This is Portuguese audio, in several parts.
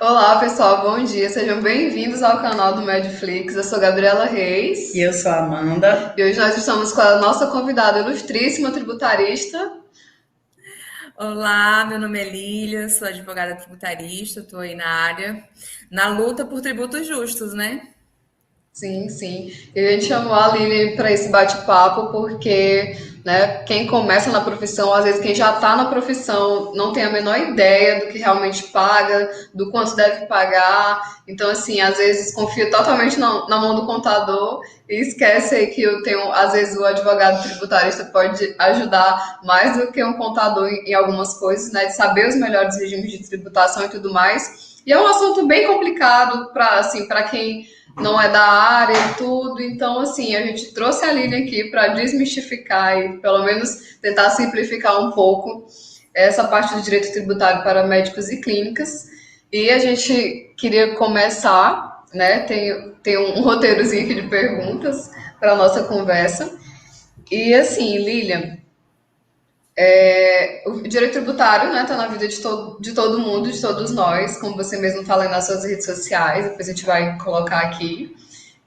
Olá, pessoal, bom dia. Sejam bem-vindos ao canal do Medflix. Eu sou Gabriela E Reis eu sou a Amanda. e hoje nós estamos com a nossa convidada ilustríssima tributarista. Olá, meu nome é Lília, sou advogada tributarista, estou aí na área, na luta por tributos justos, né? Sim, sim. E a gente chamou a Aline para esse bate-papo porque, né, quem começa na profissão, às vezes quem já está na profissão não tem a menor ideia do que realmente paga, do quanto deve pagar. Então, assim, às vezes confia totalmente na mão do contador e esquece aí que eu tenho, às vezes o advogado tributarista pode ajudar mais do que um contador em algumas coisas, né, de saber os melhores regimes de tributação e tudo mais. E é um assunto bem complicado para, assim, para quem não é da área e tudo. Então, assim, a gente trouxe a Lilian aqui para desmistificar e pelo menos tentar simplificar um pouco essa parte do direito tributário para médicos e clínicas. E a gente queria começar, né? Tem um roteirozinho aqui de perguntas para a nossa conversa. E assim, Lilian, o direito tributário, né, tá na vida de todo mundo, de todos nós, como você mesmo fala nas suas redes sociais, depois a gente vai colocar aqui.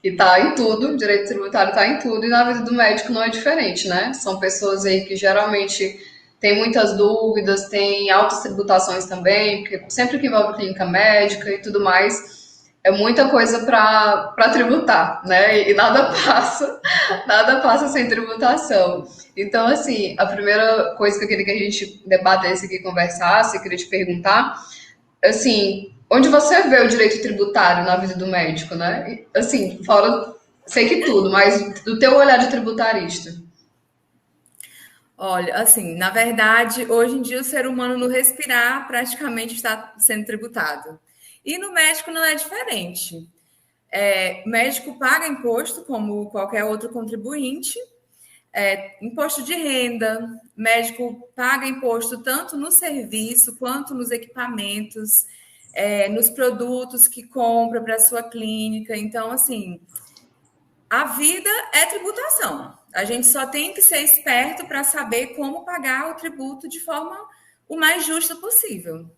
E tá em tudo, o direito tributário tá em tudo, e na vida do médico não é diferente, né? São pessoas aí que geralmente têm muitas dúvidas, têm altas tributações também, porque sempre que envolve clínica médica e tudo mais, é muita coisa para tributar, né? E nada passa, nada passa sem tributação. Então, assim, a primeira coisa que eu queria que a gente debatesse aqui, conversasse, eu queria te perguntar assim, onde você vê o direito tributário na vida do médico, né? Assim, fora, sei que tudo, mas do teu olhar de tributarista. Olha, assim, na verdade, hoje em dia o ser humano no respirar praticamente está sendo tributado. E no médico não é diferente. O médico paga imposto como qualquer outro contribuinte, imposto de renda, médico paga imposto tanto no serviço quanto nos equipamentos, nos produtos que compra para a sua clínica. Então, assim, a vida é tributação. A gente só tem que ser esperto para saber como pagar o tributo de forma o mais justa possível.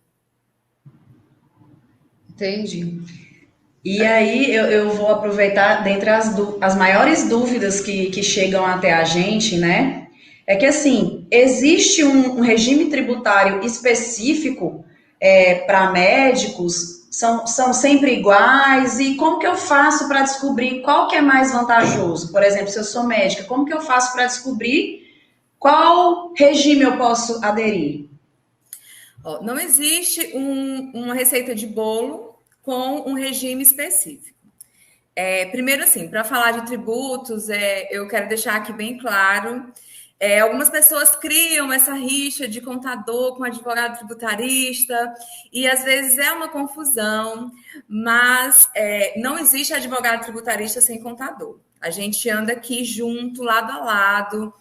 Entendi. E aí eu vou aproveitar dentre as maiores dúvidas que chegam até a gente, né? É que assim, existe um regime tributário específico para médicos? São sempre iguais? E como que eu faço para descobrir qual que é mais vantajoso? Por exemplo, se eu sou médica, como que eu faço para descobrir qual regime eu posso aderir? Ó, não existe uma receita de bolo com um regime específico. Primeiro, assim, para falar de tributos, eu quero deixar aqui bem claro. Algumas pessoas criam essa rixa de contador com advogado tributarista, e às vezes é uma confusão, mas não existe advogado tributarista sem contador. A gente anda aqui junto, lado a lado,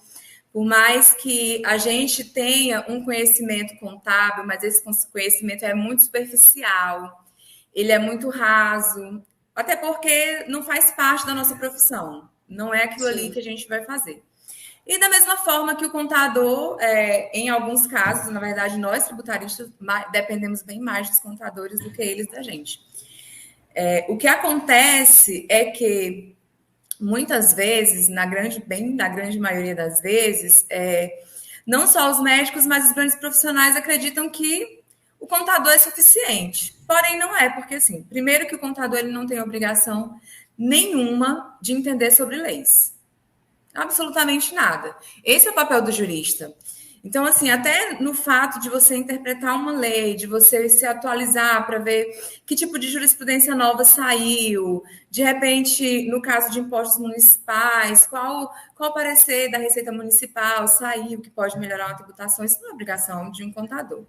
por mais que a gente tenha um conhecimento contábil, mas esse conhecimento é muito superficial, ele é muito raso, até porque não faz parte da nossa profissão, não é aquilo ali Sim. que a gente vai fazer. E da mesma forma que o contador, em alguns casos, na verdade, nós tributaristas dependemos bem mais dos contadores do que eles da gente. O que acontece é que muitas vezes, na grande maioria das vezes, não só os médicos, mas os grandes profissionais acreditam que o contador é suficiente. Porém, não é, porque assim, primeiro que o contador ele não tem obrigação nenhuma de entender sobre leis. Absolutamente nada. Esse é o papel do jurista. Então, assim, até no fato de você interpretar uma lei, de você se atualizar para ver que tipo de jurisprudência nova saiu, de repente, no caso de impostos municipais, qual parecer da Receita Municipal saiu que pode melhorar a tributação, isso não é obrigação de um contador.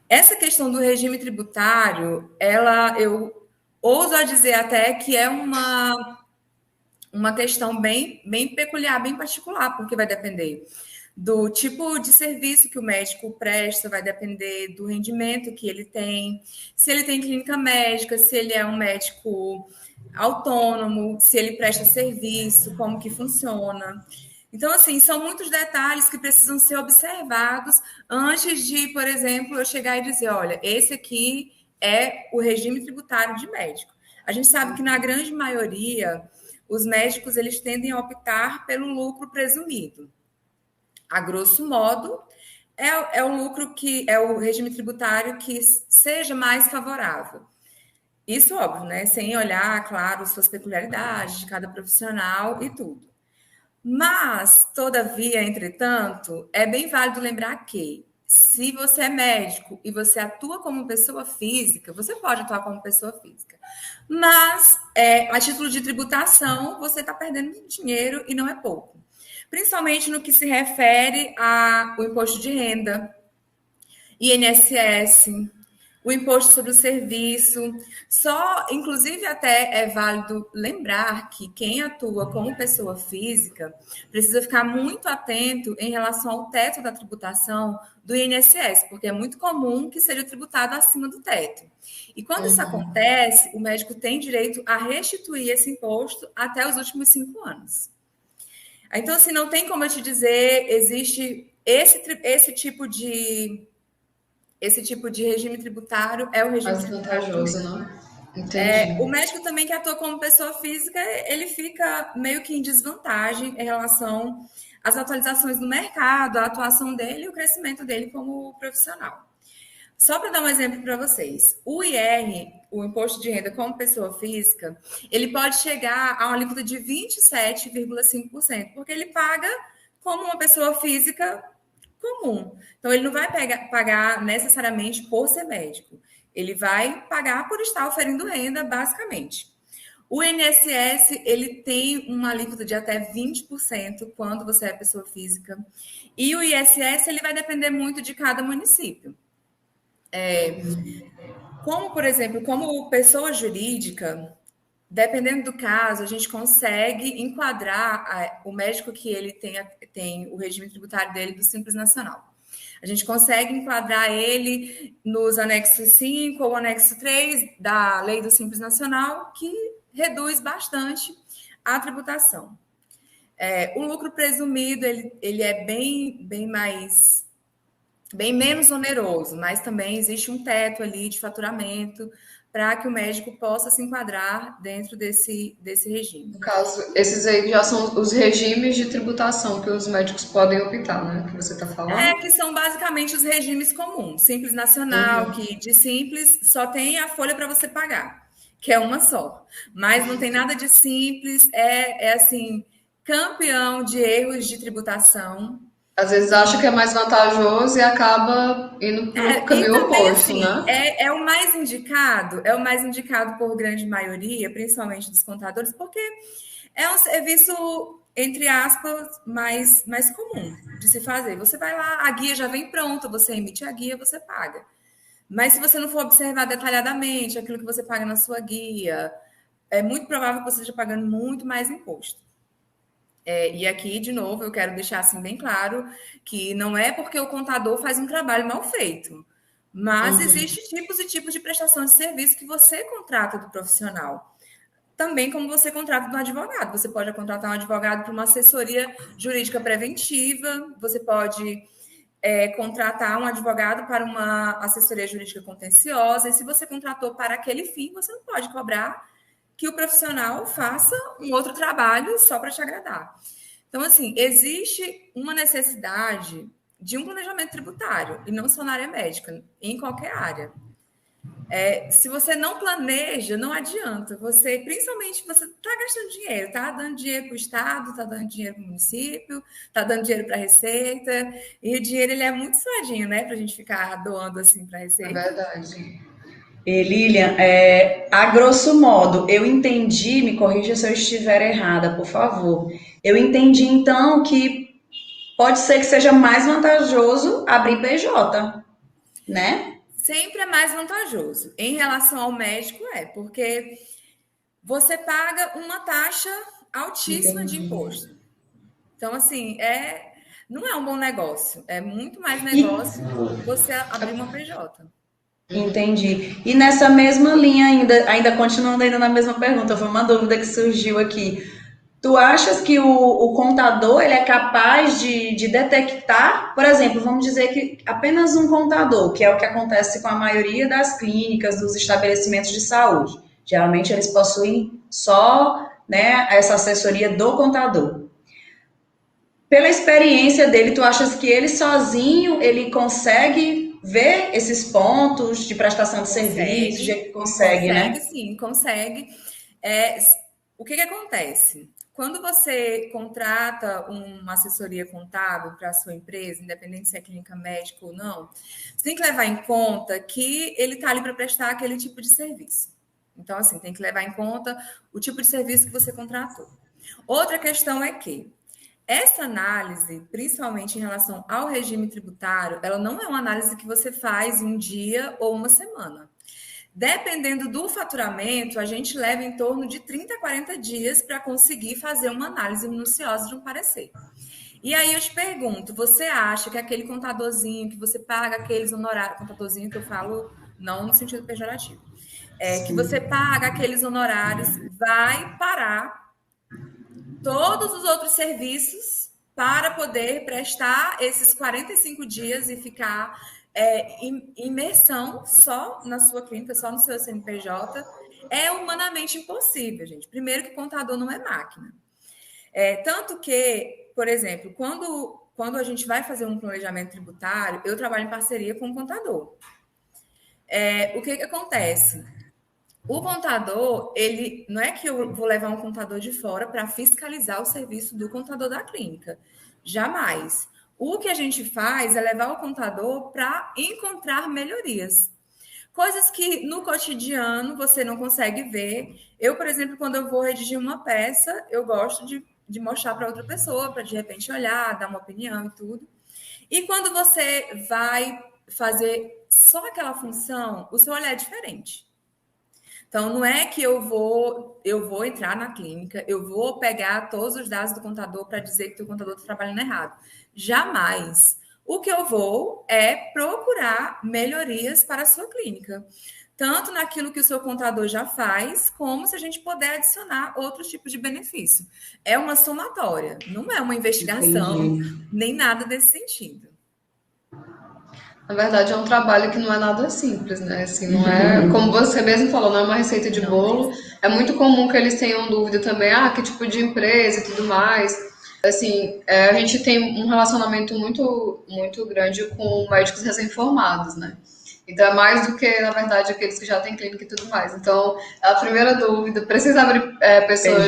Essa questão do regime tributário, eu ouso a dizer até que é uma questão bem peculiar, bem particular, porque vai depender do tipo de serviço que o médico presta, vai depender do rendimento que ele tem, se ele tem clínica médica, se ele é um médico autônomo, se ele presta serviço, como que funciona. Então, assim, são muitos detalhes que precisam ser observados antes de, por exemplo, eu chegar e dizer, olha, esse aqui é o regime tributário de médico. A gente sabe que, na grande maioria, os médicos eles tendem a optar pelo lucro presumido. A grosso modo, é o lucro que é o regime tributário que seja mais favorável. Isso, óbvio, né? Sem olhar, claro, suas peculiaridades de cada profissional e tudo. Mas, todavia, entretanto, é bem válido lembrar que, se você é médico e você atua como pessoa física, você pode atuar como pessoa física. Mas, a título de tributação, você está perdendo dinheiro e não é pouco. Principalmente no que se refere ao imposto de renda, INSS, o imposto sobre o serviço. Inclusive, até é válido lembrar que quem atua como pessoa física precisa ficar muito atento em relação ao teto da tributação do INSS, porque é muito comum que seja tributado acima do teto. E quando isso acontece, o médico tem direito a restituir esse imposto até os últimos 5 anos. Então, assim, não tem como eu te dizer, existe esse tipo de regime tributário, é o regime Mais tributário vantajoso, né? Entendi. o médico também que atua como pessoa física, ele fica meio que em desvantagem em relação às atualizações do mercado, a atuação dele e o crescimento dele como profissional. Só para dar um exemplo para vocês, o IR, o imposto de renda como pessoa física, ele pode chegar a uma alíquota de 27,5%, porque ele paga como uma pessoa física comum. Então, ele não vai pagar necessariamente por ser médico. Ele vai pagar por estar oferindo renda, basicamente. O INSS, ele tem uma alíquota de até 20% quando você é pessoa física. E o ISS, ele vai depender muito de cada município. Como, por exemplo, como pessoa jurídica, dependendo do caso, a gente consegue enquadrar o médico que ele tem o regime tributário dele do Simples Nacional. A gente consegue enquadrar ele nos anexos 5 ou anexo 3 da lei do Simples Nacional, que reduz bastante a tributação. O lucro presumido, ele é bem menos oneroso, mas também existe um teto ali de faturamento para que o médico possa se enquadrar dentro desse regime. No caso, esses aí já são os regimes de tributação que os médicos podem optar, né? Que você está falando? Que são basicamente os regimes comuns. Simples Nacional, que de Simples só tem a folha para você pagar, que é uma só. Mas não tem nada de Simples, assim, campeão de erros de tributação. Às vezes acha que é mais vantajoso e acaba indo para o caminho oposto, assim, né? É o mais indicado por grande maioria, principalmente dos contadores, porque é um serviço, entre aspas, mais comum de se fazer. Você vai lá, a guia já vem pronta, você emite a guia, você paga. Mas se você não for observar detalhadamente aquilo que você paga na sua guia, é muito provável que você esteja pagando muito mais imposto. E aqui, de novo, eu quero deixar assim bem claro que não é porque o contador faz um trabalho mal feito, mas existem tipos e tipos de prestação de serviço que você contrata do profissional. Também como você contrata do advogado. Você pode contratar um advogado para uma assessoria jurídica preventiva, você pode contratar um advogado para uma assessoria jurídica contenciosa, e se você contratou para aquele fim, você não pode cobrar que o profissional faça um outro trabalho só para te agradar. Então, assim, existe uma necessidade de um planejamento tributário, e não só na área médica, em qualquer área. Se você não planeja, não adianta. Principalmente, você está gastando dinheiro, está dando dinheiro para o Estado, está dando dinheiro para o município, está dando dinheiro para a Receita, e o dinheiro ele é muito suadinho, né, para a gente ficar doando assim para a Receita. É verdade. Lilian, a grosso modo, eu entendi, me corrija se eu estiver errada, por favor. Eu entendi, então, que pode ser que seja mais vantajoso abrir PJ, né? Sempre é mais vantajoso. Em relação ao médico, porque você paga uma taxa altíssima de imposto. Então, assim, não é um bom negócio. É muito mais negócio você abrir uma PJ. Entendi. E nessa mesma linha, ainda continuando na mesma pergunta, foi uma dúvida que surgiu aqui. Tu achas que o contador ele é capaz de detectar, por exemplo, vamos dizer que apenas um contador, que é o que acontece com a maioria das clínicas, dos estabelecimentos de saúde. Geralmente eles possuem só, né, essa assessoria do contador. Pela experiência dele, tu achas que ele sozinho ele consegue ver esses pontos de prestação de serviços? Consegue, né? Sim, consegue. O que acontece? Quando você contrata uma assessoria contábil para a sua empresa, independente se é clínica médica ou não, você tem que levar em conta que ele está ali para prestar aquele tipo de serviço. Então, assim, tem que levar em conta o tipo de serviço que você contratou. Outra questão é que essa análise, principalmente em relação ao regime tributário, ela não é uma análise que você faz em um dia ou uma semana. Dependendo do faturamento, a gente leva em torno de 30 a 40 dias para conseguir fazer uma análise minuciosa de um parecer. E aí eu te pergunto, você acha que aquele contadorzinho que você paga aqueles honorários, contadorzinho que eu falo não no sentido pejorativo, que você paga aqueles honorários, vai parar todos os outros serviços para poder prestar esses 45 dias e ficar imersão só na sua clínica, só no seu CNPJ, é humanamente impossível, gente. Primeiro que contador não é máquina. Tanto que, por exemplo, quando a gente vai fazer um planejamento tributário, eu trabalho em parceria com o contador. O que acontece? O contador, ele não é que eu vou levar um contador de fora para fiscalizar o serviço do contador da clínica. Jamais. O que a gente faz é levar o contador para encontrar melhorias. Coisas que no cotidiano você não consegue ver. Eu, por exemplo, quando eu vou redigir uma peça, eu gosto de mostrar para outra pessoa, para de repente olhar, dar uma opinião e tudo. E quando você vai fazer só aquela função, o seu olhar é diferente. Então, não é que eu vou entrar na clínica, eu vou pegar todos os dados do contador para dizer que o contador está trabalhando errado. Jamais. O que eu vou é procurar melhorias para a sua clínica. Tanto naquilo que o seu contador já faz, como se a gente puder adicionar outros tipos de benefício. É uma somatória, não é uma investigação, nem nada desse sentido. Na verdade, é um trabalho que não é nada simples, né? Assim, não é, como você mesmo falou, não é uma receita de bolo. É muito comum que eles tenham dúvida também, que tipo de empresa e tudo mais. Assim, a gente tem um relacionamento muito, muito grande com médicos recém-formados, né? Então, é mais do que, na verdade, aqueles que já têm clínica e tudo mais. Então, a primeira dúvida, precisa abrir pessoa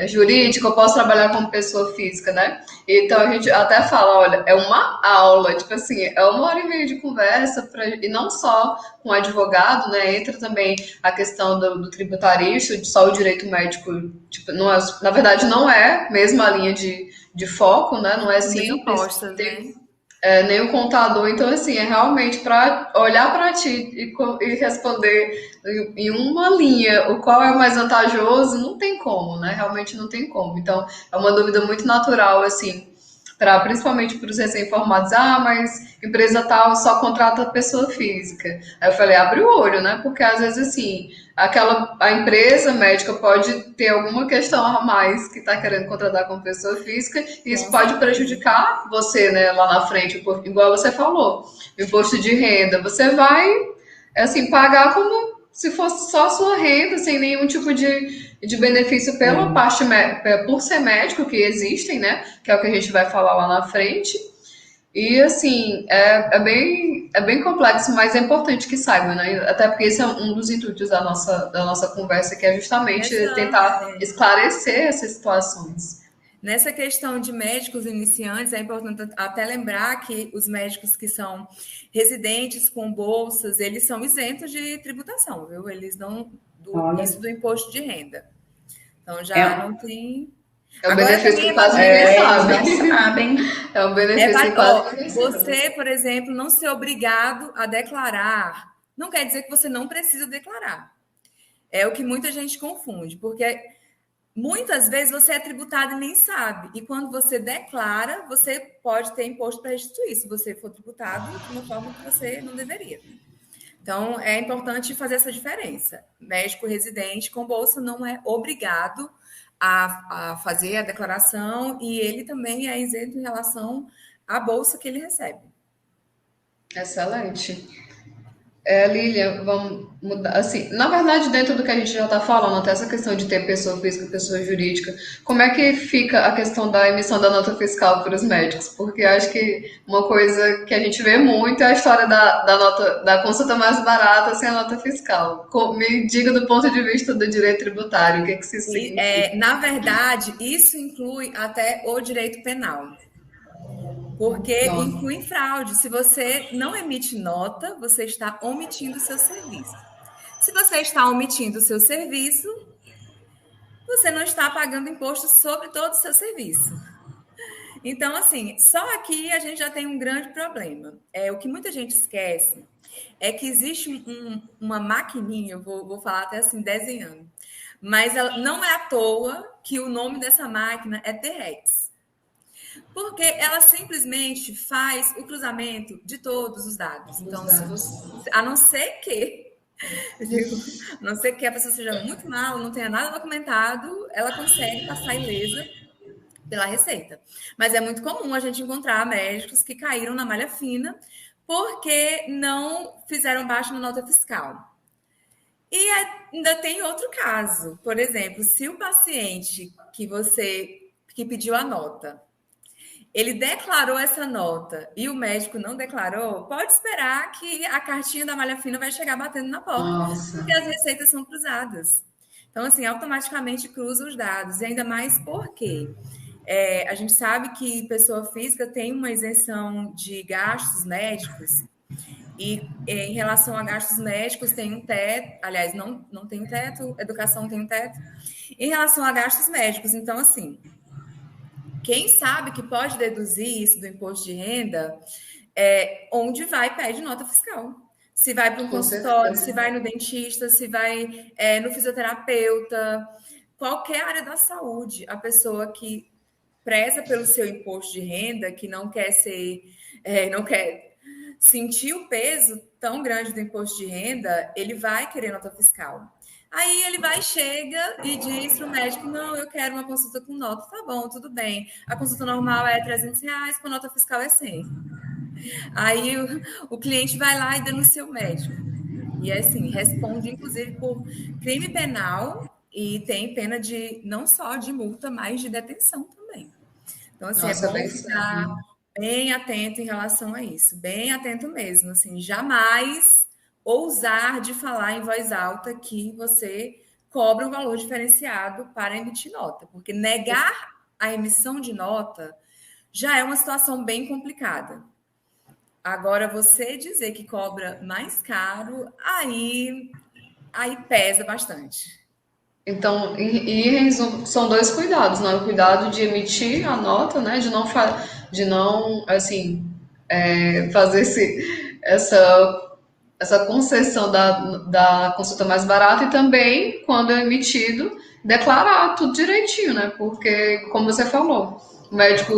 jurídica ou posso trabalhar como pessoa física, né? Então, a gente até fala, olha, é uma aula, tipo assim, é 1h30 de conversa, e não só com o advogado, né? Entra também a questão do tributarista, só o direito médico, tipo, não é, na verdade, não é mesmo a linha de foco, né? Não é simples. Nem o contador, então assim, é realmente para olhar para ti e responder em uma linha o qual é o mais vantajoso, não tem como, né? Realmente não tem como. Então, é uma dúvida muito natural, assim, principalmente para os recém-formados, mas empresa tal só contrata pessoa física. Aí eu falei, abre o olho, né? Porque às vezes assim, a empresa médica pode ter alguma questão a mais que está querendo contratar como pessoa física, e isso pode prejudicar você, né, lá na frente, igual você falou, o imposto de renda, você vai assim, pagar como se fosse só a sua renda, sem nenhum tipo de benefício pela parte, por ser médico, que existem, né? Que é o que a gente vai falar lá na frente. E, assim, é bem complexo, mas é importante que saiba, né? Até porque esse é um dos intuitos da nossa conversa, que é justamente tentar esclarecer essas situações. Nessa questão de médicos iniciantes, é importante até lembrar que os médicos que são residentes com bolsas, eles são isentos de tributação, viu? Eles não isso do imposto de renda. Então, já não tem... É um benefício que quase ninguém sabe. Não sabem. É um benefício que quase ninguém sabe. Você, por exemplo, não ser obrigado a declarar, não quer dizer que você não precisa declarar. É o que muita gente confunde, porque muitas vezes você é tributado e nem sabe. E quando você declara, você pode ter imposto para restituir, se você for tributado de uma forma que você não deveria. Então, é importante fazer essa diferença. Médico residente com bolsa não é obrigado a fazer a declaração e ele também é isento em relação à bolsa que ele recebe. Excelente. Lilian, vamos mudar. Assim, na verdade, dentro do que a gente já está falando, até essa questão de ter pessoa física e pessoa jurídica, como é que fica a questão da emissão da nota fiscal para os médicos? Porque eu acho que uma coisa que a gente vê muito é a história da consulta mais barata sem a nota fiscal. Me diga do ponto de vista do direito tributário, o que isso significa? Na verdade, isso inclui até o direito penal. Porque inclui fraude. Se você não emite nota, você está omitindo o seu serviço. Se você está omitindo o seu serviço, você não está pagando imposto sobre todo o seu serviço. Então, assim, só aqui a gente já tem um grande problema. O que muita gente esquece é que existe uma maquininha, eu vou falar até assim, desenhando, mas ela, não é à toa que o nome dessa máquina é T-Rex. Porque ela simplesmente faz o cruzamento de todos os dados. Então, a não ser que a pessoa seja muito mal, não tenha nada documentado, ela consegue passar ilesa pela Receita. Mas é muito comum a gente encontrar médicos que caíram na malha fina porque não fizeram baixa na nota fiscal. E ainda tem outro caso. Por exemplo, se o paciente que pediu a nota, ele declarou essa nota e o médico não declarou, pode esperar que a cartinha da malha fina vai chegar batendo na porta. Nossa. Porque as receitas são cruzadas. Então, assim, automaticamente cruza os dados. E ainda mais porque a gente sabe que pessoa física tem uma isenção de gastos médicos e em relação a gastos médicos tem um teto, aliás, não tem um teto, educação tem um teto, em relação a gastos médicos. Então, assim, quem sabe que pode deduzir isso do imposto de renda, onde vai, pede nota fiscal. Se vai para um consultório, se vai no dentista, se vai no fisioterapeuta, qualquer área da saúde, a pessoa que preza pelo seu imposto de renda, que não quer sentir o peso tão grande do imposto de renda, ele vai querer nota fiscal. Aí ele chega e diz para o médico, não, eu quero uma consulta com nota. Tá bom, tudo bem. A consulta normal é R$300, com nota fiscal é 100. Aí o cliente vai lá e denuncia o médico. E assim, responde inclusive por crime penal e tem pena de não só de multa, mas de detenção também. Então, assim, é bom ficar bem atento em relação a isso. Bem atento mesmo, assim, jamais ousar de falar em voz alta que você cobra um valor diferenciado para emitir nota, porque negar a emissão de nota já é uma situação bem complicada. Agora, você dizer que cobra mais caro, aí pesa bastante. Então, em resumo, são dois cuidados, né? O cuidado de emitir a nota, né? De não assim, fazer essa concessão da consulta mais barata e também, quando é emitido, declarar tudo direitinho, né? Porque, como você falou, o médico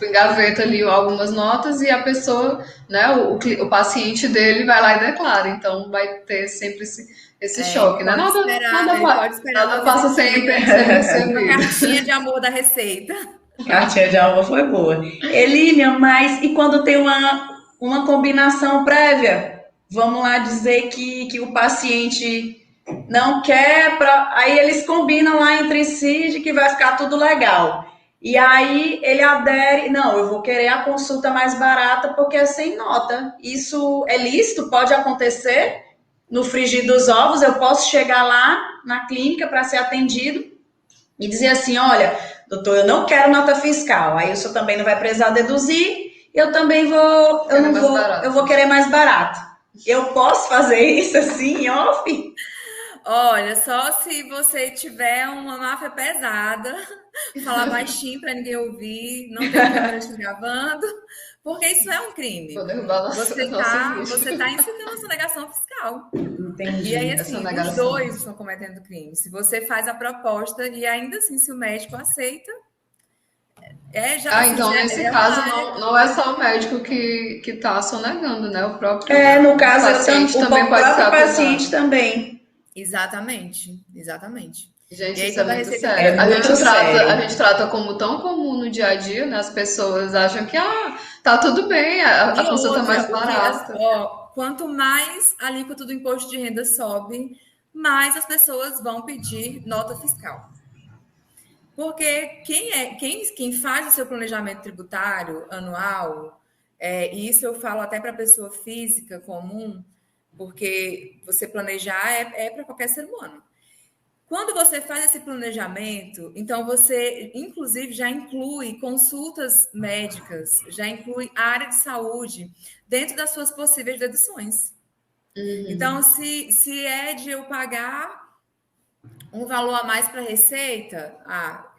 engaveta ali algumas notas e a pessoa, né? O paciente dele vai lá e declara. Então, vai ter sempre esse choque, né? Nada passa sem uma cartinha de amor da Receita. Cartinha de amor foi boa. Elínia, mas e quando tem uma combinação prévia? Vamos lá dizer que o paciente não quer, aí eles combinam lá entre si de que vai ficar tudo legal. E aí ele adere, não, eu vou querer a consulta mais barata porque é sem nota. Isso é lícito? Pode acontecer? No frigir dos ovos, eu posso chegar lá na clínica para ser atendido e dizer assim, olha, doutor, eu não quero nota fiscal. Aí o senhor também não vai precisar deduzir, eu também eu vou querer mais barato. Eu posso fazer isso assim, off? Olha, só se você tiver uma máfia pesada, falar baixinho para ninguém ouvir, não ter câmera te gravando, porque isso é um crime. Você tá incitando a sonegação fiscal. Entendi. E aí, assim, os dois estão cometendo crime. Se você faz a proposta e ainda assim, se o médico aceita, então, nesse caso, não é só o médico que está sonegando, né? O próprio no caso, paciente também pode ficar paciente também. Exatamente. E Gente, aí isso é toda a muito receita sério. É muito A sério. gente trata como tão comum no dia a dia, né? As pessoas acham que, tá tudo bem, a e consulta é mais outra, barata. quanto mais a alíquota do imposto de renda sobe, mais as pessoas vão pedir nota fiscal. Porque quem faz o seu planejamento tributário anual, e isso eu falo até para pessoa física comum, porque você planejar é para qualquer ser humano. Quando você faz esse planejamento, então você, inclusive, já inclui consultas médicas, já inclui área de saúde dentro das suas possíveis deduções. Então, se é de eu pagar um valor a mais para a Receita,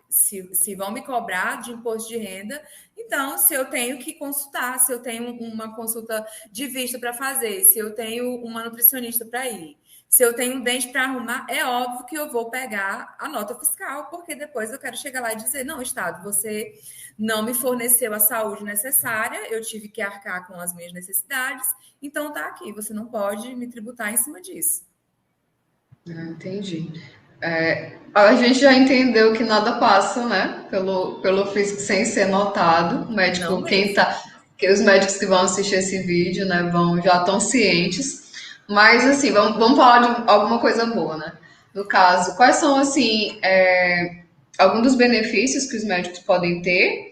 se vão me cobrar de imposto de renda, então, se eu tenho que consultar, se eu tenho uma consulta de vista para fazer, se eu tenho uma nutricionista para ir, se eu tenho um dente para arrumar, é óbvio que eu vou pegar a nota fiscal, porque depois eu quero chegar lá e dizer, não, Estado, você não me forneceu a saúde necessária, eu tive que arcar com as minhas necessidades, então tá aqui, você não pode me tributar em cima disso. Entendi. A gente já entendeu que nada passa, né? Pelo físico sem ser notado. O Não médico, mesmo. que os médicos que vão assistir esse vídeo, né, já estão cientes. Mas assim, vamos falar de alguma coisa boa, né? No caso, quais são assim alguns dos benefícios que os médicos podem ter?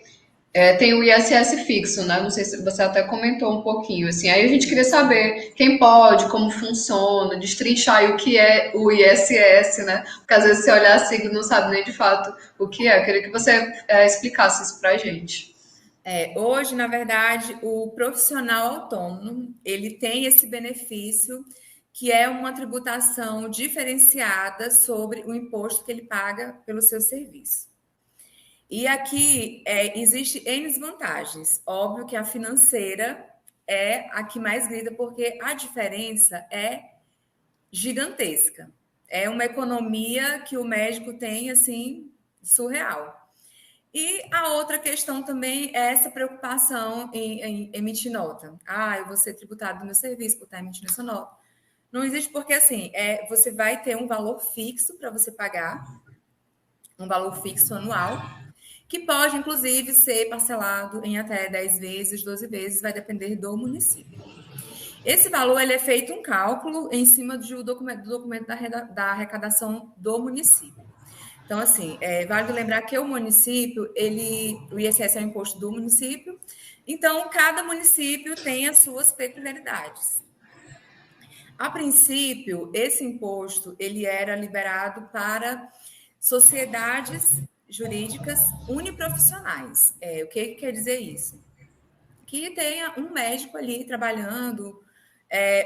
Tem o ISS fixo, né? Não sei se você até comentou um pouquinho, assim. Aí a gente queria saber quem pode, como funciona, destrinchar aí o que é o ISS, né? Porque às vezes você olhar a sigla e não sabe nem de fato o que é. Eu queria que você explicasse isso pra gente. Hoje, na verdade, o profissional autônomo, ele tem esse benefício que é uma tributação diferenciada sobre o imposto que ele paga pelo seu serviço. E aqui existe N vantagens. Óbvio que a financeira é a que mais grita, porque a diferença é gigantesca. É uma economia que o médico tem, assim, surreal. E a outra questão também é essa preocupação em emitir nota. Eu vou ser tributado do meu serviço por estar emitindo essa nota. Não existe porque, assim, você vai ter um valor fixo para você pagar, um valor fixo anual, que pode, inclusive, ser parcelado em até 10 vezes, 12 vezes, vai depender do município. Esse valor ele é feito um cálculo em cima do documento da arrecadação do município. Então, assim, vale lembrar que o município, o ISS é o imposto do município, então cada município tem as suas peculiaridades. A princípio, esse imposto ele era liberado para sociedades jurídicas uniprofissionais. O que quer dizer isso? Que tenha um médico ali trabalhando,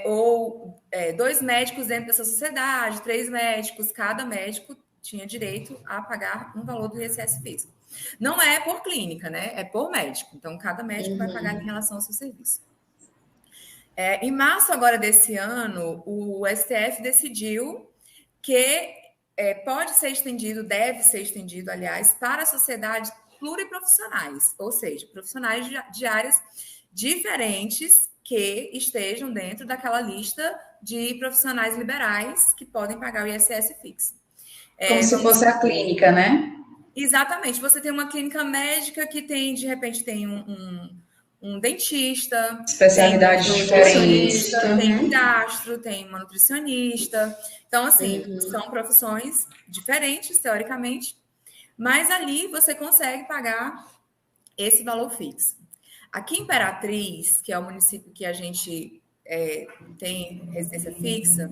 ou 2 médicos dentro dessa sociedade, 3 médicos, cada médico tinha direito a pagar um valor do ISS fixo. Não é por clínica, né? É por médico. Então, cada médico vai pagar em relação ao seu serviço. Em março agora desse ano, o STF decidiu que pode ser estendido, deve ser estendido, aliás, para sociedades pluriprofissionais, ou seja, profissionais de áreas diferentes que estejam dentro daquela lista de profissionais liberais que podem pagar o ISS fixo. Como se fosse a clínica, né? Exatamente. Você tem uma clínica médica que tem, de repente, tem um dentista, tem um Especialidades diferentes. nutricionista, tem um gastro, tem uma nutricionista. Então, assim, são profissões diferentes, teoricamente, mas ali você consegue pagar esse valor fixo. Aqui em Imperatriz, que é o município que a gente tem residência fixa,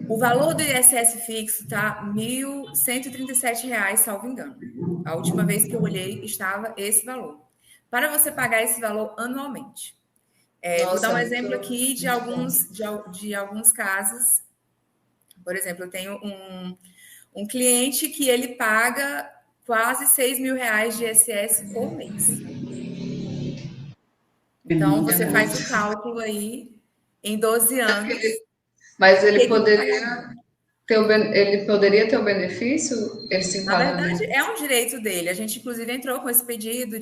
o valor do ISS fixo está R$ 1.137, salvo engano. A última vez que eu olhei estava esse valor. Para você pagar esse valor anualmente. Vou dar um exemplo aqui de alguns casos. Por exemplo, eu tenho um cliente que ele paga quase R$ 6.000 de ISS por mês. Então, você faz o cálculo aí em 12 anos. Mas ele poderia ter o benefício? Ele se Na enquadra verdade, no... é um direito dele. A gente, inclusive, entrou com esse pedido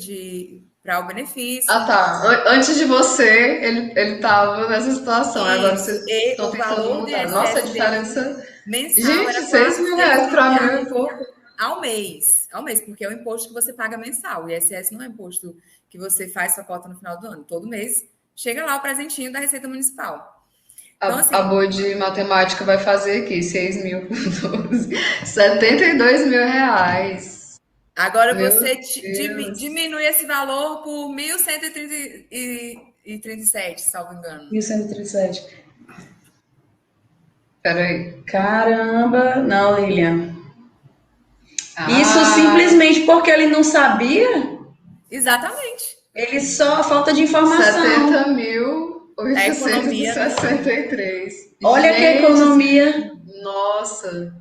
para o benefício. Tá. Antes de você, ele estava nessa situação. Agora vocês estão o tentando valor do mudar. ISS Nossa, a diferença Mensal era Gente, 6 mil reais para mim é pouco. Ao mês, porque é o imposto que você paga mensal. O ISS não é imposto que você faz sua cota no final do ano. Todo mês chega lá o presentinho da Receita Municipal. Então, assim, A boa de matemática vai fazer aqui, 6 mil por 12. 72 mil reais. agora Meu você Deus. diminui esse valor por 1.137, salvo engano. 1137. Peraí. Caramba, não, Lilian. Isso Ah, simplesmente porque ele não sabia? Exatamente. Ele só falta de informação. 70.863. Olha que Gente, economia. nossa.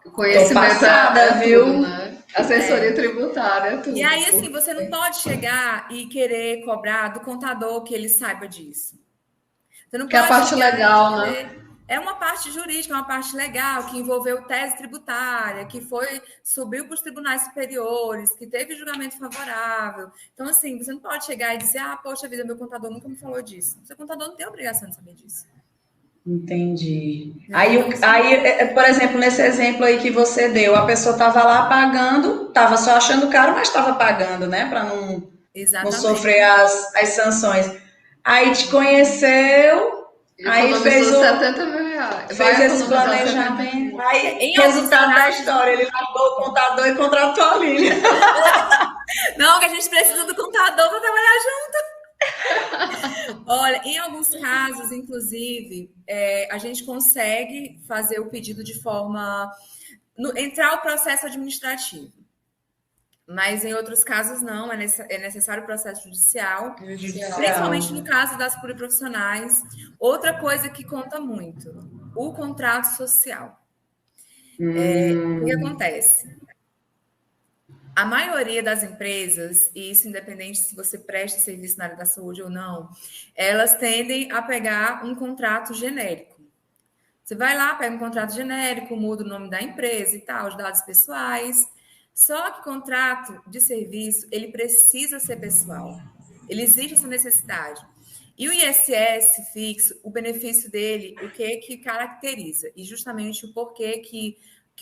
O Tô conhecimento passada, é viu? tudo, né? Assessoria tributária é tudo. E aí, assim, você não pode chegar e querer cobrar do contador que ele saiba disso. Você não Que é a pode parte chegar legal, e né? dizer, é uma parte jurídica, é uma parte legal, que envolveu tese tributária, que subiu para os tribunais superiores, que teve julgamento favorável. Então, assim, você não pode chegar e dizer, poxa vida, meu contador nunca me falou disso. Seu contador não tem obrigação de saber disso. Entendi. Então, Por exemplo, nesse exemplo aí que você deu, a pessoa estava lá pagando, estava só achando caro, mas estava pagando, né? Para não sofrer as sanções. Aí te conheceu, aí fez 70 mil reais. fez esse planejamento. Aí, resultado da história, ele largou o contador e contratou a Lilian. Não, que a gente precisa do contador para trabalhar junto. Olha, em alguns casos, inclusive, a gente consegue fazer o pedido de forma... entrar o processo administrativo. Mas em outros casos não, é necessário o processo judicial, principalmente no caso das pluriprofissionais. Outra coisa que conta muito, o contrato social. O que acontece? A maioria das empresas, e isso independente se você presta serviço na área da saúde ou não, elas tendem a pegar um contrato genérico. Você vai lá, pega um contrato genérico, muda o nome da empresa e tal, os dados pessoais. Só que contrato de serviço, ele precisa ser pessoal. Ele existe essa necessidade. E o ISS fixo, o benefício dele, o que caracteriza? E justamente o porquê que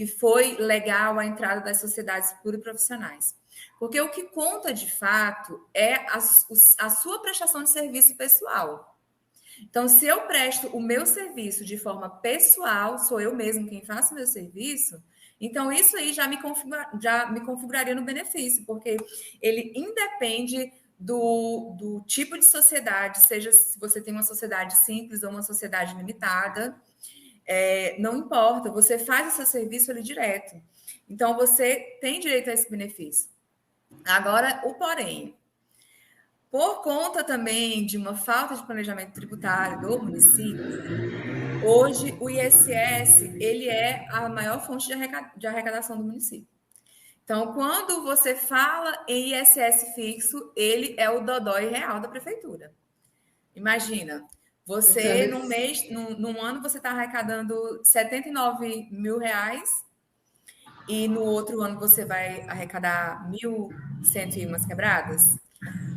foi legal a entrada das sociedades pluriprofissionais. Porque o que conta, de fato, é a sua prestação de serviço pessoal. Então, se eu presto o meu serviço de forma pessoal, sou eu mesmo quem faço o meu serviço, então isso aí já me configuraria no benefício, porque ele independe do tipo de sociedade, seja se você tem uma sociedade simples ou uma sociedade limitada, não importa, você faz o seu serviço ali direto. Então, você tem direito a esse benefício. Agora, o porém, por conta também de uma falta de planejamento tributário do município, hoje o ISS ele é a maior fonte de arrecadação do município. Então, quando você fala em ISS fixo, ele é o dodói real da prefeitura. Imagina, você num ano você está arrecadando 79 mil reais e no outro ano você vai arrecadar 1.100 e umas quebradas.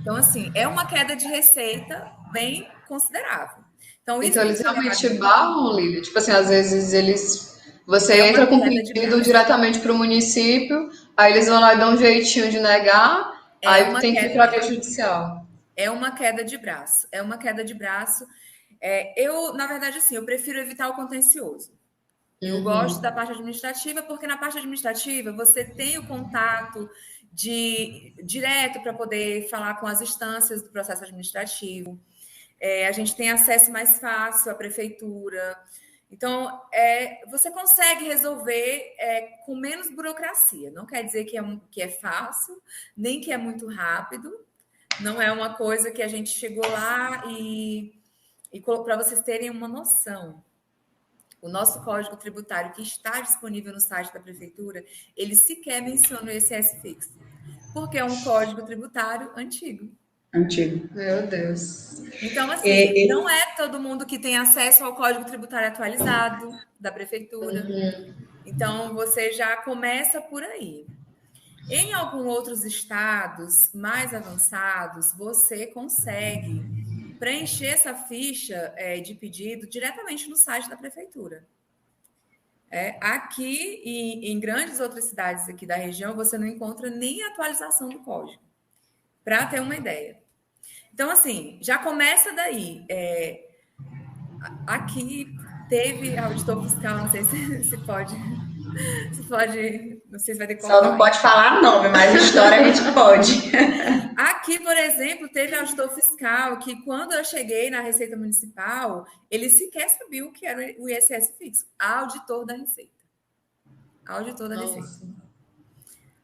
Então, assim, é uma queda de receita bem considerável. Então eles realmente barram, Lília? Tipo assim, às vezes você entra com pedido diretamente para o município, aí eles vão lá e dão um jeitinho de negar, aí tem que ir para a via judicial. É uma queda de braço. Na verdade, assim, eu prefiro evitar o contencioso. Eu gosto da parte administrativa, porque na parte administrativa você tem o contato direto para poder falar com as instâncias do processo administrativo. A gente tem acesso mais fácil à prefeitura. Então, você consegue resolver com menos burocracia. Não quer dizer que é fácil, nem que é muito rápido. Não é uma coisa que a gente chegou lá e para vocês terem uma noção, o nosso Código Tributário, que está disponível no site da Prefeitura, ele sequer menciona o ISS fixo, porque é um Código Tributário antigo. Meu Deus. Então, assim, não é todo mundo que tem acesso ao Código Tributário atualizado da Prefeitura. Então, você já começa por aí. Em alguns outros estados mais avançados, você consegue preencher essa ficha de pedido diretamente no site da prefeitura. Aqui e em grandes outras cidades aqui da região, você não encontra nem atualização do código, para ter uma ideia. Então, assim, já começa daí. Aqui teve auditor fiscal, não sei se pode, não sei se vai ter que Só não pode falar nome, mas história a gente pode. Aqui, por exemplo, teve auditor fiscal que, quando eu cheguei na Receita Municipal, ele sequer sabia o que era o ISS fixo. Auditor da Receita. Auditor da Receita.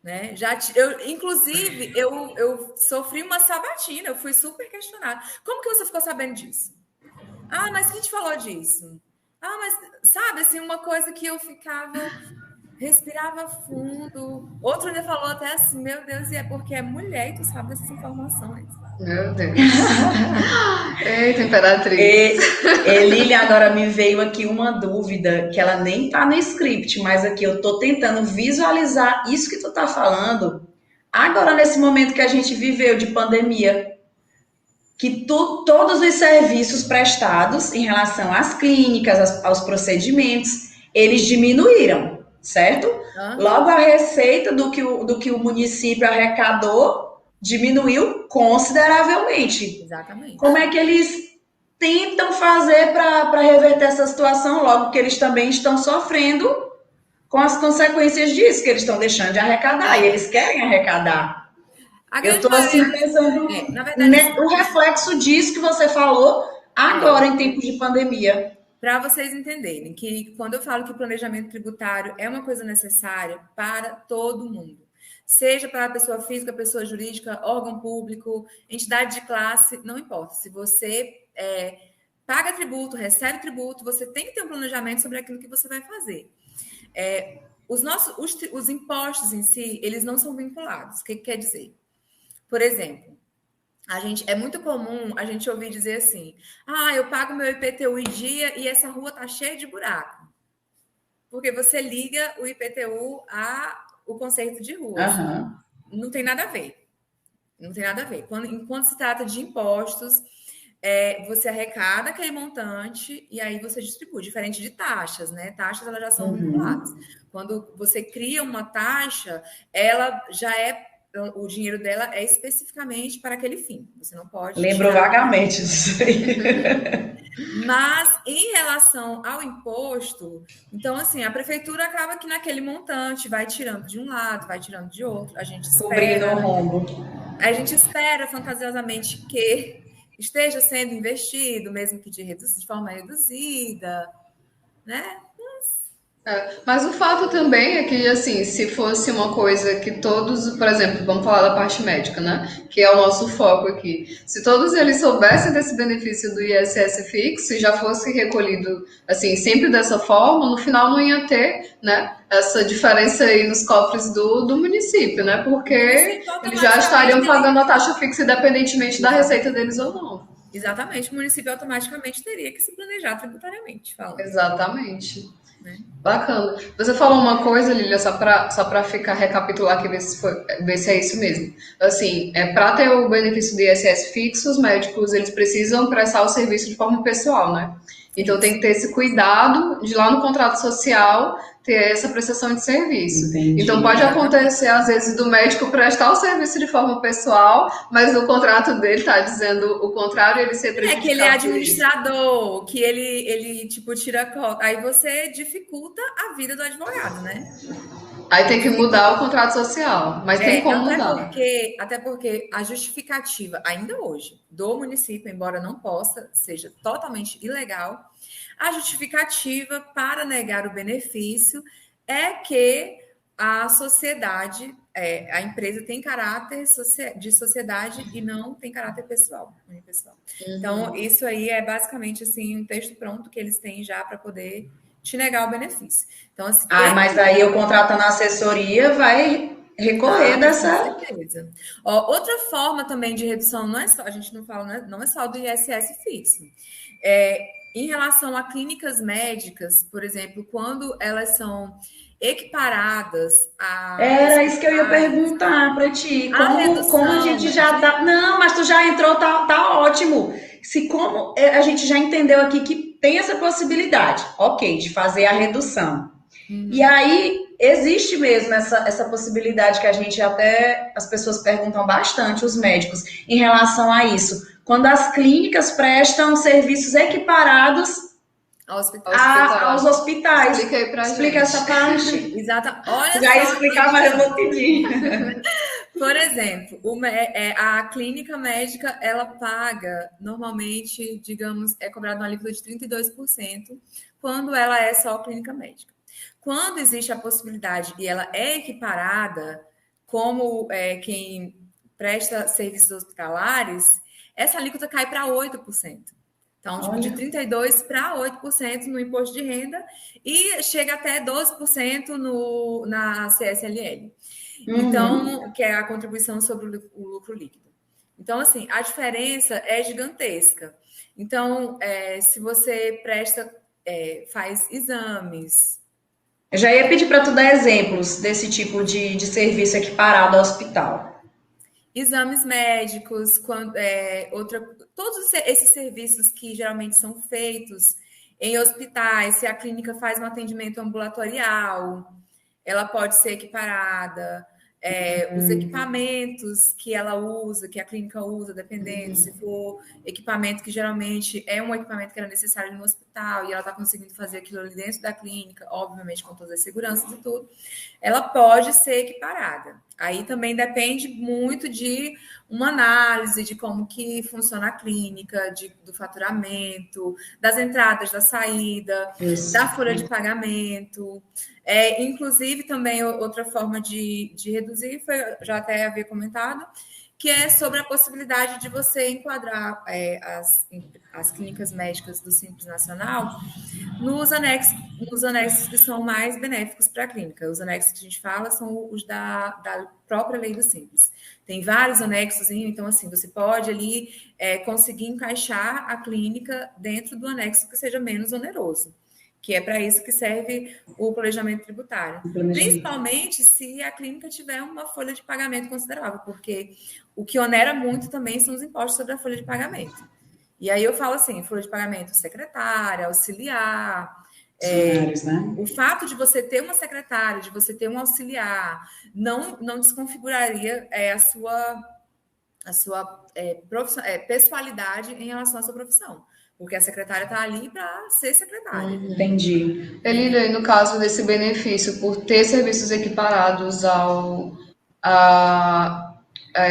Né? Inclusive, eu sofri uma sabatina, eu fui super questionada. Como que você ficou sabendo disso? Ah, mas quem te falou disso? Ah, mas, sabe, assim, uma coisa que eu respirava fundo. Outro dia falou até assim, meu Deus, e é porque é mulher e tu sabe dessas informações. Meu Deus. Eita, Imperatriz. Lilian, agora me veio aqui uma dúvida, que ela nem tá no script, mas aqui eu tô tentando visualizar isso que tu tá falando, agora nesse momento que a gente viveu de pandemia, que todos os serviços prestados em relação às clínicas, aos procedimentos, eles diminuíram, certo? Logo, a receita do que o município arrecadou diminuiu consideravelmente. Exatamente. Como é que eles tentam fazer para reverter essa situação, logo que eles também estão sofrendo com as consequências disso, que eles estão deixando de arrecadar, e eles querem arrecadar. Eu estou assim pensando na verdade, o reflexo disso que você falou agora em tempos de pandemia. Para vocês entenderem que quando eu falo que o planejamento tributário é uma coisa necessária para todo mundo, seja para a pessoa física, pessoa jurídica, órgão público, entidade de classe, não importa. Se você paga tributo, recebe tributo, você tem que ter um planejamento sobre aquilo que você vai fazer. Os impostos em si, eles não são vinculados. O que quer dizer? Por exemplo, é muito comum a gente ouvir dizer assim, eu pago meu IPTU em dia e essa rua tá cheia de buraco. Porque você liga o IPTU ao conserto de ruas. Uhum. Não tem nada a ver. Não tem nada a ver. Quando se trata de impostos, você arrecada aquele montante e aí você distribui. Diferente de taxas, né? Taxas, elas já são vinculadas. Quando você cria uma taxa, ela já o dinheiro dela é especificamente para aquele fim. Você não pode... Lembro vagamente disso aí. Mas, em relação ao imposto, então, assim, a prefeitura acaba que naquele montante vai tirando de um lado, vai tirando de outro. A gente cobrindo o rombo. A gente espera, fantasiosamente, que esteja sendo investido, mesmo que de forma reduzida, né? Mas o fato também é que, assim, se fosse uma coisa que todos, por exemplo, vamos falar da parte médica, né? Que é o nosso foco aqui. Se todos eles soubessem desse benefício do ISS fixo e já fosse recolhido, assim, sempre dessa forma, no final não ia ter, né? Essa diferença aí nos cofres do município, né? Porque eles já estariam pagando a taxa fixa independentemente da receita deles ou não. Exatamente. O município automaticamente teria que se planejar tributariamente, falando. Exatamente. Bacana. Você falou uma coisa, Lília, só para recapitular aqui, ver se é isso mesmo. Assim, para ter o benefício do ISS fixo, os médicos eles precisam prestar o serviço de forma pessoal, né? Então tem que ter esse cuidado de lá no contrato social ter essa prestação de serviço. Entendi. Então pode acontecer, às vezes, do médico prestar o serviço de forma pessoal, mas o contrato dele tá dizendo o contrário, ele ser prejudicado. Que ele é administrador, que ele tipo, tira cota. Aí você dificulta a vida do advogado, né? Aí tem que mudar o contrato social, mas tem como mudar. Até porque a justificativa, ainda hoje, do município, embora não possa, seja totalmente ilegal, a justificativa para negar o benefício é que a sociedade, a empresa tem caráter de sociedade e não tem caráter pessoal, unipessoal. Então, isso aí é basicamente assim, um texto pronto que eles têm já para poder te negar o benefício. Então, assim, mas aí eu contratando a assessoria vai recorrer dessa... Com certeza. Outra forma também de redução, não é só, a gente não fala, não é só do ISS fixo. Em relação a clínicas médicas, por exemplo, quando elas são equiparadas a... Era isso que eu ia perguntar para ti. Como a gente já tá... Não, mas tu já entrou, tá ótimo. A gente já entendeu aqui que tem essa possibilidade, ok, de fazer a redução. E aí, existe mesmo essa possibilidade que a gente até, as pessoas perguntam bastante, os médicos, em relação a isso. Quando as clínicas prestam serviços equiparados aos hospitais. Explica aí pra Explica gente. essa parte. Exato. Olha Já ia só, explicar, mas eu vou pedir. por exemplo, a clínica médica, ela paga, normalmente, digamos, é cobrado uma alíquota de 32% quando ela é só clínica médica. Quando existe a possibilidade e ela é equiparada, como quem presta serviços hospitalares, essa alíquota cai para 8%. Então, tipo, de 32% para 8% no imposto de renda e chega até 12% na CSLL. Então, que é a contribuição sobre o lucro líquido. Então, assim, a diferença é gigantesca. Então, se você faz exames. Eu já ia pedir para tu dar exemplos desse tipo de serviço equiparado ao hospital. Exames médicos, todos esses serviços que geralmente são feitos em hospitais, se a clínica faz um atendimento ambulatorial, ela pode ser equiparada. Os equipamentos que ela usa, que a clínica usa, dependendo, se for equipamento que geralmente é um equipamento que era necessário no hospital e ela está conseguindo fazer aquilo ali dentro da clínica, obviamente com todas as seguranças e tudo, ela pode ser equiparada. Aí também depende muito de uma análise de como que funciona a clínica, do faturamento, das entradas, da saída, da folha de pagamento. Inclusive, também outra forma de reduzir, já até havia comentado, que é sobre a possibilidade de você enquadrar as clínicas médicas do Simples Nacional nos anexos que são mais benéficos para a clínica. Os anexos que a gente fala são os da própria lei do Simples. Tem vários anexos, então, assim, você pode ali conseguir encaixar a clínica dentro do anexo que seja menos oneroso, que é para isso que serve o planejamento tributário. Principalmente se a clínica tiver uma folha de pagamento considerável, porque o que onera muito também são os impostos sobre a folha de pagamento. E aí eu falo assim, folha de pagamento secretária, auxiliar. Né? O fato de você ter uma secretária, de você ter um auxiliar, não desconfiguraria a sua pessoalidade em relação à sua profissão. Porque a secretária está ali para ser secretária. Entendi. Elida, no caso desse benefício, por ter serviços equiparados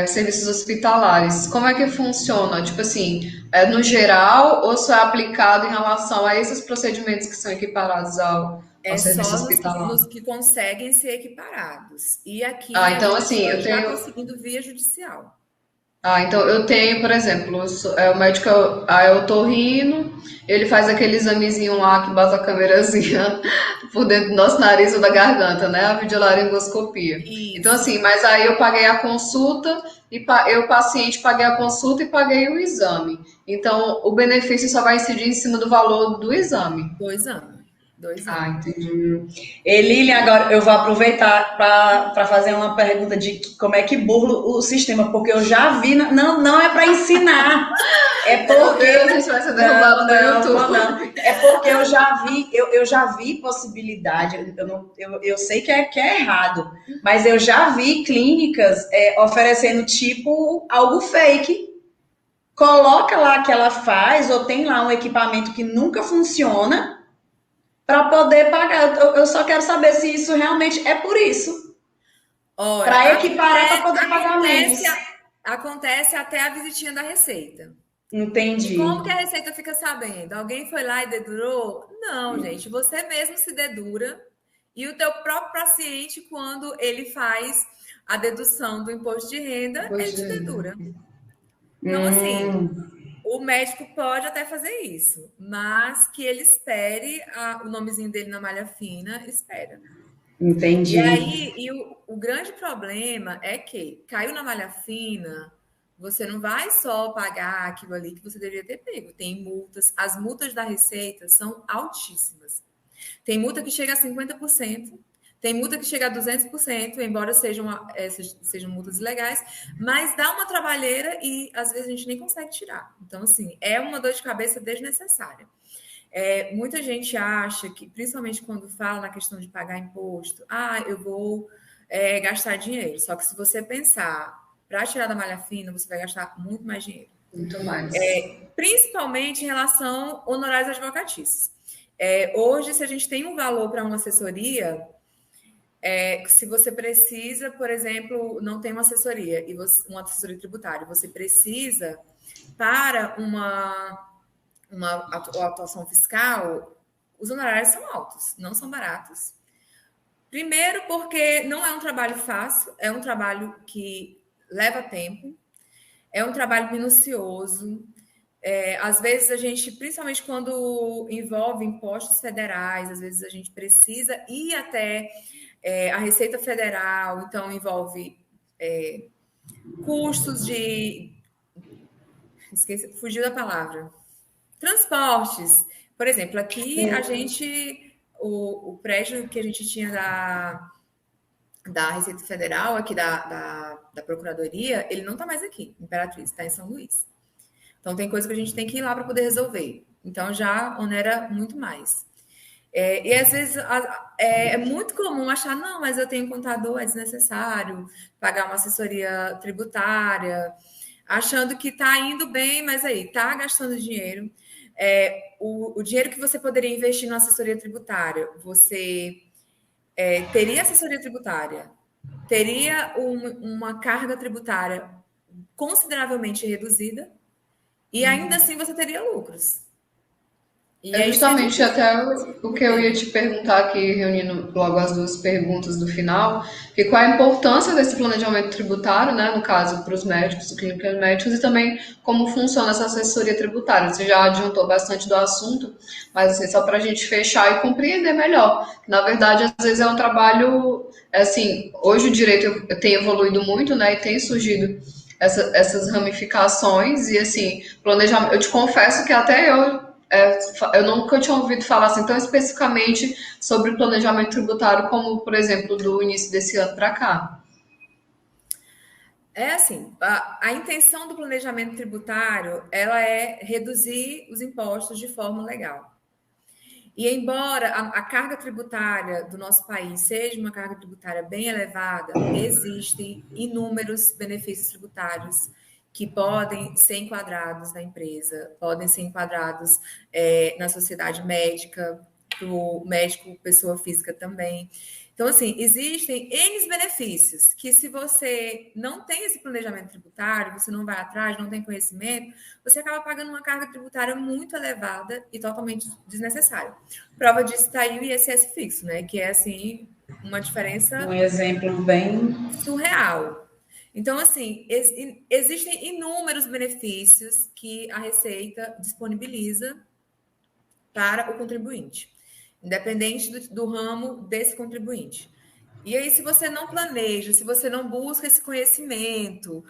serviços hospitalares, como é que funciona? Tipo assim, no geral ou só é aplicado em relação a esses procedimentos que são equiparados ao serviço hospitalar? Nos que conseguem ser equiparados. E aqui então, assim, eu já tenho... conseguindo via judicial. Então eu tenho, por exemplo, o médico é o otorrino, ele faz aquele examezinho lá que bota a câmerazinha por dentro do nosso nariz ou da garganta, né? A videolaringoscopia. Isso. Então, assim, mas aí eu paguei a consulta, eu, paciente, paguei a consulta e paguei o exame. Então, o benefício só vai incidir em cima do valor do exame. 2 anos. 2 anos. Entendi. Lilian, agora eu vou aproveitar para fazer uma pergunta de como é que burlo o sistema, porque eu já vi, não é para ensinar, é porque a gente vai ser derrubado no YouTube. Não. É porque eu já vi possibilidade, eu sei que é errado, mas eu já vi clínicas oferecendo tipo algo fake. Coloca lá que ela faz, ou tem lá um equipamento que nunca funciona, para poder pagar. Eu só quero saber se isso realmente é por isso. Para equiparar, para poder pagar menos. Acontece até a visitinha da Receita. Entendi. E como que a Receita fica sabendo? Alguém foi lá e dedurou? Não, gente. Você mesmo se dedura e o teu próprio paciente, quando ele faz a dedução do imposto de renda, ele te dedura. Então, assim... O médico pode até fazer isso, mas que ele espere o nomezinho dele na malha fina, espera. Entendi. E aí, o grande problema é que caiu na malha fina, você não vai só pagar aquilo ali que você deveria ter pego. Tem multas, as multas da Receita são altíssimas. Tem multa que chega a 50%. Tem multa que chega a 200%, embora sejam multas ilegais, mas dá uma trabalheira e, às vezes, a gente nem consegue tirar. Então, assim, é uma dor de cabeça desnecessária. Muita gente acha que, principalmente quando fala na questão de pagar imposto, eu vou gastar dinheiro. Só que se você pensar, para tirar da malha fina, você vai gastar muito mais dinheiro. Muito mais. Principalmente em relação a honorários advocatícios. Hoje, se a gente tem um valor para uma assessoria, se você precisa, por exemplo, não tem uma assessoria, uma assessoria tributária, você precisa para uma atuação fiscal, os honorários são altos, não são baratos. Primeiro, porque não é um trabalho fácil, é um trabalho que leva tempo, é um trabalho minucioso. Às vezes a gente, principalmente quando envolve impostos federais, às vezes a gente precisa ir até a Receita Federal, então envolve custos de... fugiu da palavra. Transportes. Por exemplo, aqui a gente... O prédio que a gente tinha da Receita Federal, aqui da Procuradoria, ele não está mais aqui, Imperatriz, está em São Luís. Então, tem coisa que a gente tem que ir lá para poder resolver. Então, já onera muito mais. E, às vezes, é muito comum achar, não, mas eu tenho contador, é desnecessário pagar uma assessoria tributária, achando que está indo bem, mas aí, está gastando dinheiro. O dinheiro que você poderia investir na assessoria tributária, você teria assessoria tributária, teria uma carga tributária consideravelmente reduzida, e ainda assim você teria lucros. Justamente até o que eu ia te perguntar aqui, reunindo logo as duas perguntas do final, que qual a importância desse planejamento tributário, né, no caso para os médicos, clínicos médicos, e também como funciona essa assessoria tributária. Você já adiantou bastante do assunto, mas assim, só para a gente fechar e compreender melhor. Na verdade, às vezes é um trabalho, assim, hoje o direito tem evoluído muito, né, e tem surgido essas ramificações, e assim, planejamento, eu te confesso que até eu nunca tinha ouvido falar assim tão especificamente sobre o planejamento tributário como, por exemplo, do início desse ano para cá. A intenção do planejamento tributário, ela é reduzir os impostos de forma legal. E embora a carga tributária do nosso país seja uma carga tributária bem elevada, existem inúmeros benefícios tributários que podem ser enquadrados na empresa, podem ser enquadrados na sociedade médica, para o médico, pessoa física também. Então, assim, existem N benefícios que, se você não tem esse planejamento tributário, você não vai atrás, não tem conhecimento, você acaba pagando uma carga tributária muito elevada e totalmente desnecessária. Prova disso está aí o ISS fixo, né? Que é, assim, uma diferença... Um exemplo bem... surreal. Então, assim, existem inúmeros benefícios que a Receita disponibiliza para o contribuinte, independente do ramo desse contribuinte. E aí, se você não planeja, se você não busca esse conhecimento,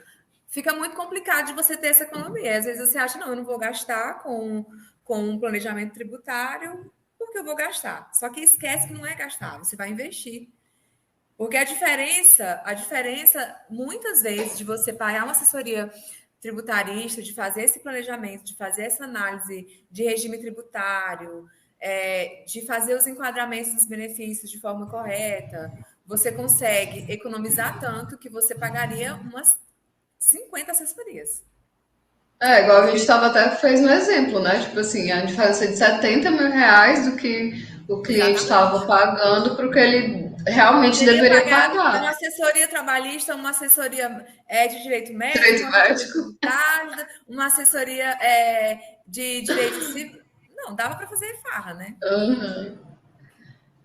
fica muito complicado de você ter essa economia. Às vezes você acha, não, eu não vou gastar com um planejamento tributário, porque eu vou gastar. Só que esquece que não é gastar, você vai investir. Porque a diferença, muitas vezes, de você pagar uma assessoria tributarista, de fazer esse planejamento, de fazer essa análise de regime tributário, de fazer os enquadramentos dos benefícios de forma correta, você consegue economizar tanto que você pagaria umas 50 assessorias. Igual a gente estava até fez um exemplo, né? Tipo assim, a diferença de 70 mil reais do que o cliente estava pagando para o que ele realmente deveria pagar. Uma assessoria trabalhista, uma assessoria de direito médico, uma assessoria de direito civil. Não, dava para fazer farra, né? Uhum.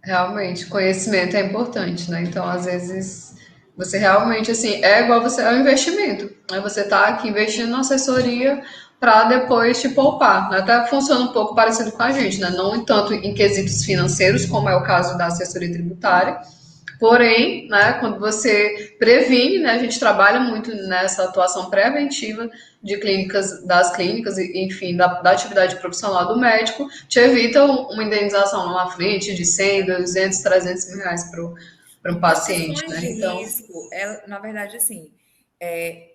Realmente, conhecimento é importante, né? Então, às vezes, você realmente, assim, é um investimento, né? Você tá aqui investindo na assessoria para depois te poupar, né? Até funciona um pouco parecido com a gente, né? Não tanto em quesitos financeiros, como é o caso da assessoria tributária, porém, né, quando você previne, né, a gente trabalha muito nessa atuação preventiva das clínicas, enfim, da atividade profissional do médico, te evita uma indenização lá na frente de 100, 200, 300 mil reais para um paciente. Né? Então, risco, na verdade, assim,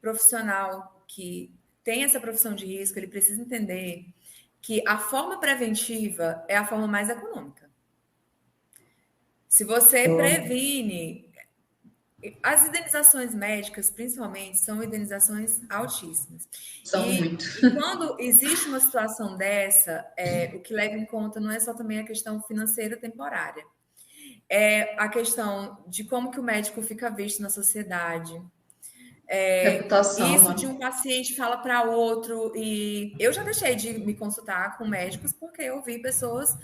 profissional que tem essa profissão de risco, ele precisa entender que a forma preventiva é a forma mais econômica. Se você previne, as indenizações médicas, principalmente, são indenizações altíssimas. São muito. E quando existe uma situação dessa, o que leva em conta não é só também a questão financeira temporária, é a questão de como que o médico fica visto na sociedade. Reputação, isso né? de um paciente fala para outro, e eu já deixei de me consultar com médicos porque eu vi pessoas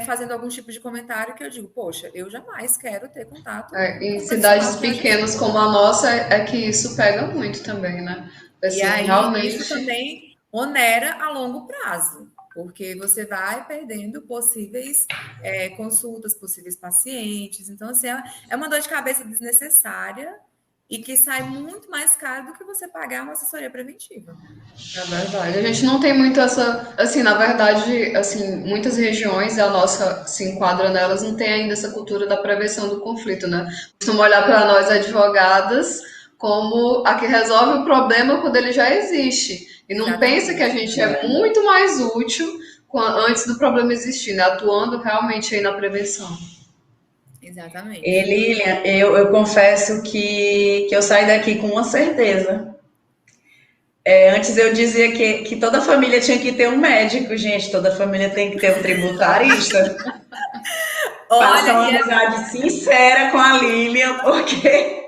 fazendo algum tipo de comentário que eu digo, poxa, eu jamais quero ter contato Em com cidades pessoas pequenas como a nossa, é que isso pega muito também, né? Assim, e aí realmente... isso também onera a longo prazo, porque você vai perdendo possíveis consultas, possíveis pacientes. Então, assim, é uma dor de cabeça desnecessária e que sai muito mais caro do que você pagar uma assessoria preventiva. É verdade. A gente não tem muito essa, assim, na verdade, assim, muitas regiões, a nossa se enquadra nelas, não tem ainda essa cultura da prevenção do conflito, né? Costuma olhar para nós advogadas como a que resolve o problema quando ele já existe. E não pensa que a gente é muito mais útil antes do problema existir, né? Atuando realmente aí na prevenção. Exatamente. E Lilian, eu confesso que eu saí daqui com uma certeza. Antes eu dizia que toda família tinha que ter um médico, gente. Toda família tem que ter um tributarista. Faça uma amizade sincera com a Lilian, porque...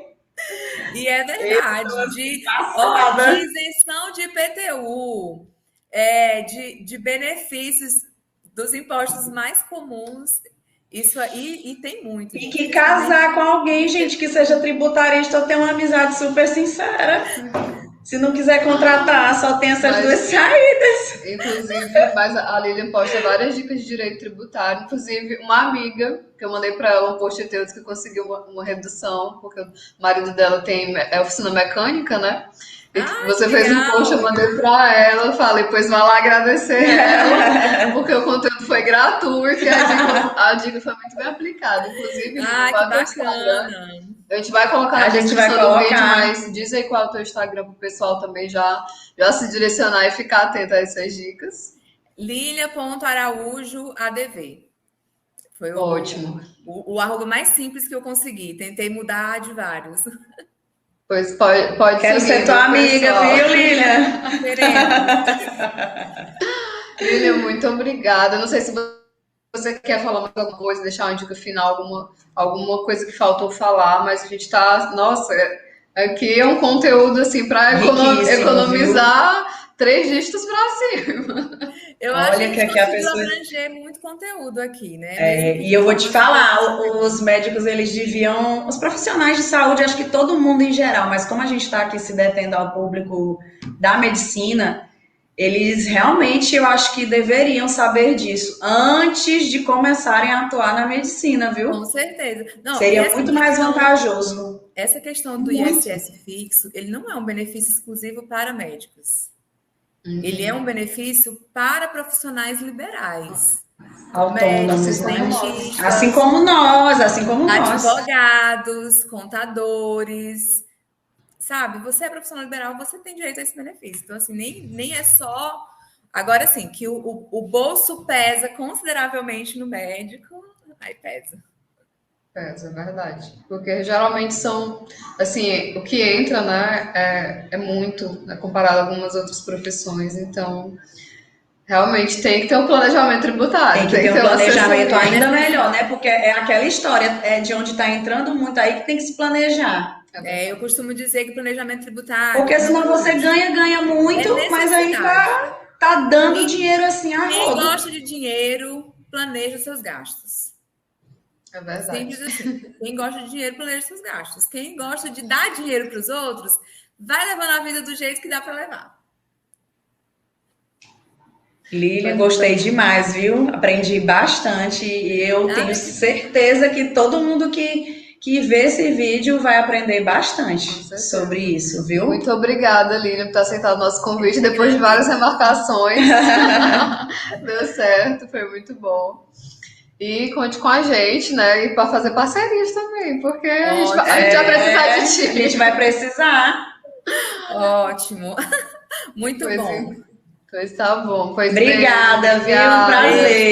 E é verdade. De isenção de IPTU, de benefícios dos impostos mais comuns... Isso aí, e tem muito. E que casar com alguém, gente, que seja tributarista ou tenha uma amizade super sincera. Se não quiser contratar, só tem essas duas saídas. Inclusive, mas a Lilian posta várias dicas de direito tributário. Inclusive, uma amiga, que eu mandei para ela um post de Deus que conseguiu uma redução, porque o marido dela tem oficina mecânica, né? Você fez um post, eu mandei pra ela, falei, pois vai lá agradecer ela, porque o conteúdo foi gratuito e a dica foi muito bem aplicada. Inclusive, que bacana. A gente vai colocar na descrição do vídeo, mas diz aí qual é o teu Instagram pro pessoal também já se direcionar e ficar atento a essas dicas. Lilia.araújoadv. Foi ótimo. O arroba mais simples que eu consegui. Tentei mudar de vários. Pois pode Quero ser tua amiga, pessoal. Viu, Lilian? Lilian, muito obrigada. Não sei se você quer falar mais alguma coisa, deixar uma dica final, alguma coisa que faltou falar, mas a gente tá... Nossa, aqui é um conteúdo assim para economizar 3 dígitos para cima. Eu acho que a gente conseguiu abranger muito conteúdo aqui, né? E eu vou te falar, os médicos, eles deviam... Os profissionais de saúde, acho que todo mundo em geral, mas como a gente está aqui se detendo ao público da medicina, eles realmente, eu acho que deveriam saber disso antes de começarem a atuar na medicina, viu? Com certeza. Não, seria muito mais vantajoso. Essa questão do ISS fixo, ele não é um benefício exclusivo para médicos. Ele é um benefício para profissionais liberais. Autônomos, né? Assim como nós. Advogados, contadores. Sabe, você é profissional liberal, você tem direito a esse benefício. Então, assim, nem é só... Agora, sim, que o bolso pesa consideravelmente no médico, aí pesa. Pesa, é verdade. Porque geralmente são, assim, o que entra, né, é muito, né, comparado a algumas outras profissões. Então, realmente tem que ter um planejamento tributário. Tem que ter um planejamento ainda melhor, né? Porque é aquela história de onde está entrando muito aí que tem que se planejar. Eu costumo dizer que planejamento tributário... Porque senão você ganha muito, mas aí tá dando dinheiro assim a rodo. Quem gosta de dinheiro, planeja os seus gastos. É verdade. Simples assim. Quem gosta de dinheiro, planeja os seus gastos. Quem gosta de dar dinheiro para os outros, vai levando a vida do jeito que dá para levar. Lilian, gostei demais, viu? Aprendi bastante e eu tenho certeza que todo mundo que vê esse vídeo vai aprender bastante sobre isso, viu? Muito obrigada, Lilian, por ter aceitado o nosso convite depois de várias remarcações. Deu certo, foi muito bom. E conte com a gente, né? E para fazer parcerias também, porque a gente vai precisar de ti. A gente vai precisar. Ótimo. Muito bom. Pois tá bom. Pois Obrigada, bem, viu? Um prazer.